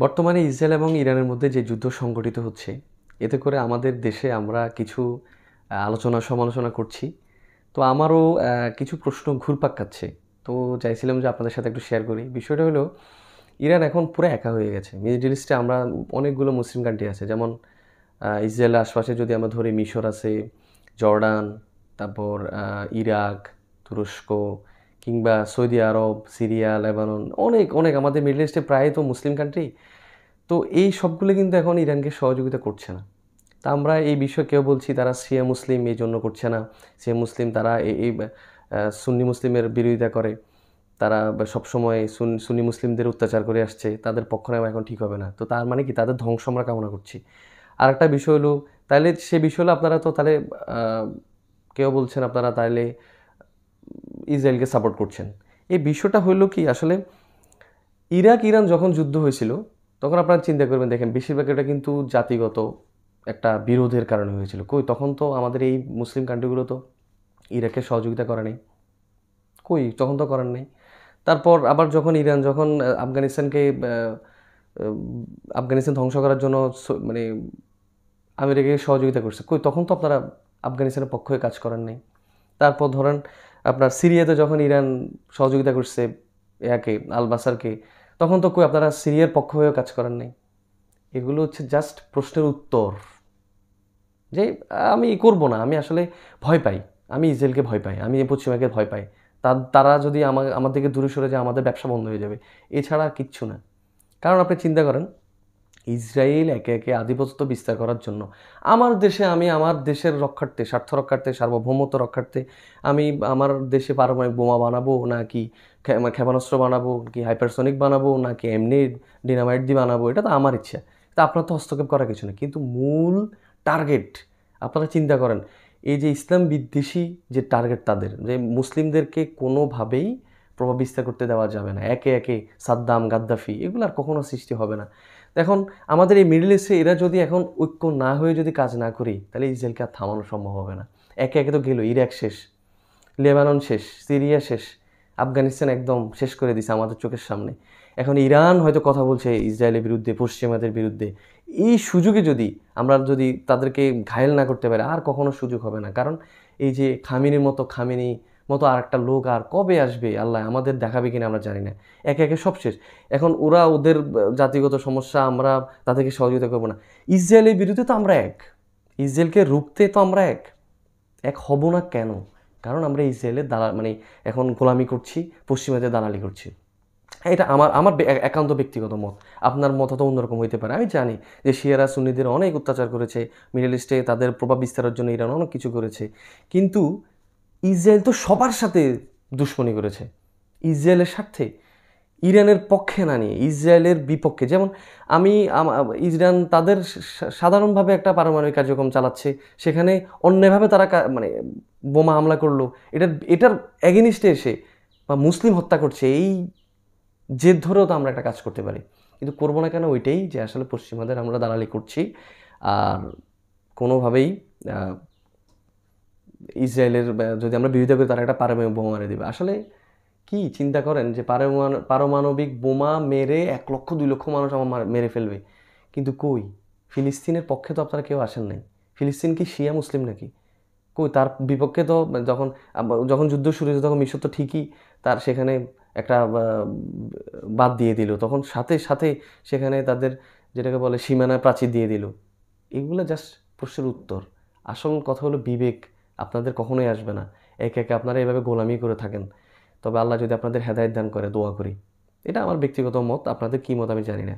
বর্তমানে ইসরায়েল এবং ইরানের মধ্যে যে যুদ্ধ সংঘটিত হচ্ছে, এতে করে আমাদের দেশে আমরা কিছু আলোচনা সমালোচনা করছি। তো আমারও কিছু প্রশ্ন ঘুরপাক খাচ্ছে। তো চাইছিলাম যে আপনাদের সাথে একটু শেয়ার করি। বিষয়টা হলো, ইরান এখন পুরো একা হয়ে গেছে। মিডল ইস্টে আমরা অনেকগুলো মুসলিম কান্ট্রি আছে, যেমন ইসরায়েলের আশপাশে যদি আমরা ধরি, মিশর আছে, জর্ডান, তারপর ইরাক, তুরস্ক, কিংবা সৌদি আরব, সিরিয়া, লেবানন, অনেক অনেক আমাদের মিডল ইস্টে প্রায় তো মুসলিম কান্ট্রি। তো এই সবগুলো কিন্তু এখন ইরানকে সহযোগিতা করছে না। তা আমরা এই বিষয়ে কেউ বলছি তারা শিয়া মুসলিম, এই জন্য করছে না। শিয়া মুসলিম তারা এই সুন্নি মুসলিমের বিরোধিতা করে, তারা সবসময় সুন্নি মুসলিমদের অত্যাচার করে আসছে, তাদের পক্ষ নেওয়া এখন ঠিক হবে না। তো তার মানে কি তাদের ধ্বংস আমরা কামনা করছি? আর একটা বিষয় হলো, তাহলে সে বিষয় হলো আপনারা তো তাহলে কেউ বলছেন আপনারা তাহলে ইসরায়েলকে সাপোর্ট করছেন। এই বিষয়টা হলো কি, আসলে ইরাক ইরান যখন যুদ্ধ হয়েছিল তখন আপনারা চিন্তা করবেন, দেখেন বেশিরভাগ এটা কিন্তু জাতিগত একটা বিরোধের কারণে হয়েছিল। কই তখন তো আমাদের এই মুসলিম কান্ট্রিগুলো তো ইরাককে সহযোগিতা করে নাই, কই তখন তো করেন নাই। তারপর আবার যখন ইরান যখন আফগানিস্তানকে আফগানিস্তান ধ্বংস করার জন্য মানে আমেরিকাকে সহযোগিতা করছে, কই তখন তো আপনারা আফগানিস্তানের পক্ষ হয়ে কাজ করেন নাই। তারপর ধরেন আপনার সিরিয়াতে যখন ইরান সহযোগিতা করছে ইয়াকে আল বাসারকে, তখন তো কই আপনারা সিরিয়ার পক্ষ হয়েও কাজ করেন নাই। এগুলো হচ্ছে জাস্ট প্রশ্নের উত্তর, যে আমি করব না, আমি আসলে ভয় পাই, আমি ইসরায়েলকে ভয় পাই, আমি পশ্চিমাকে ভয় পাই। তারা যদি আমার থেকে দূরে সরে যায়, আমাদের ব্যবসা বন্ধ হয়ে যাবে, এছাড়া কিচ্ছু না। কারণ আপনি চিন্তা করেন, ইসরায়েল একে একে আধিপত্য বিস্তার করার জন্য আমার দেশে, আমি আমার দেশের রক্ষার্থে, স্বার্থ রক্ষার্থে, সার্বভৌমত্ব রক্ষার্থে আমি আমার দেশে পারমাণবিক বোমা বানাবো, নাকি ক্ষেপণাস্ত্র বানাবো, কি হাইপারসনিক বানাবো, নাকি এমনি ডিনামাইট দিয়ে বানাবো, এটা তো আমার ইচ্ছা। তা আপনার তো হস্তক্ষেপ করার কিছু নেই। কিন্তু মূল টার্গেট, আপনারা চিন্তা করেন, এই যে ইসলাম বিদ্বেষী যে টার্গেট, তাদের যে মুসলিমদেরকে কোনোভাবেই প্রভাব বিস্তার করতে দেওয়া যাবে না। একে একে সাদ্দাম, গাদ্দাফি, এগুলো আর কখনো সৃষ্টি হবে না। এখন আমাদের এই মিডল ইস্টে এরা যদি এখন ঐক্য না হয়ে যদি কাজ না করি, তাহলে ইসরায়েলকে আর থামানো সম্ভব হবে না। একে একে তো গেল, ইরাক শেষ, লেবানন শেষ, সিরিয়া শেষ, আফগানিস্তান একদম শেষ করে দিছে আমাদের চোখের সামনে। এখন ইরান হয়তো কথা বলছে ইসরায়েলের বিরুদ্ধে, পশ্চিমাদের বিরুদ্ধে। এই সুযোগে যদি আমরা তাদেরকে ঘায়েল না করতে পারি, আর কখনো সুযোগ হবে না। কারণ এই যে খামিনির মতো আর একটা লোক আর কবে আসবে, আল্লাহ আমাদের দেখাবে কিনা আমরা জানি না। একে একে সব শেষ। এখন ওরা ওদের জাতিগত সমস্যা, আমরা তাদেরকে সহযোগিতা করবো না। ইসরায়েলের বিরুদ্ধে তো আমরা এক, ইসরায়েলকে রুখতে তো আমরা এক, এক হব না কেন? কারণ আমরা ইসরায়েলের মানে এখন গোলামি করছি, পশ্চিমাদের দালালি করছি। এটা আমার আমার একান্ত ব্যক্তিগত মত। আপনার মত তো অন্যরকম হইতে পারে। আমি জানি যে শিয়ারা সুন্নিদের অনেক অত্যাচার করেছে, মিডল ইস্টে তাদের প্রভাব বিস্তারের জন্য ইরান অনেক কিছু করেছে। কিন্তু ইসরায়েল তো সবার সাথে দুশ্মনী করেছে, ইসরায়েলের স্বার্থে, ইরানের পক্ষে না নিয়ে ইসরায়েলের বিপক্ষে। যেমন ইরান তাদের সাধারণভাবে একটা পারমাণবিক কার্যক্রম চালাচ্ছে, সেখানে অন্যভাবে তারা মানে বোমা হামলা করলো, এটার এগেনিস্টে এসে বা মুসলিম হত্যা করছে, এই জেদ ধরেও তো আমরা একটা কাজ করতে পারি। কিন্তু করবো না কেন? ওইটাই যে আসলে পশ্চিমাদের আমরা দালালি করছি, আর কোনোভাবেই ইসরায়েলের যদি আমরা বিরোধিতা করি, তারা একটা পারমাণবিক বোমা মেরে দেবে। আসলে কি চিন্তা করেন যে পারমাণবিক বোমা মেরে 1 লক্ষ 2 লক্ষ মানুষ আমার মেরে ফেলবে, কিন্তু কই ফিলিস্তিনের পক্ষে তো আপনারা কেউ আসেন নাই। ফিলিস্তিন কি শিয়া মুসলিম নাকি? কই তার বিপক্ষে তো যখন যখন যুদ্ধ শুরু হয়েছে, তখন মিশর তো ঠিকই তার সেখানে একটা বাদ দিয়ে দিল, তখন সাথে সাথে সেখানে তাদের যেটাকে বলে সীমানা প্রাচীর দিয়ে দিল। এগুলো জাস্ট প্রশ্নের উত্তর। আসল কথা হলো বিবেক আপনাদের কখনোই আসবে না। একে একে আপনারা এভাবে গোলামি করে থাকেন। তবে আল্লাহ যদি আপনাদের হেদায়েত দান করে, দোয়া করি। এটা আমার ব্যক্তিগত মত, আপনাদের কী মত আমি জানি না।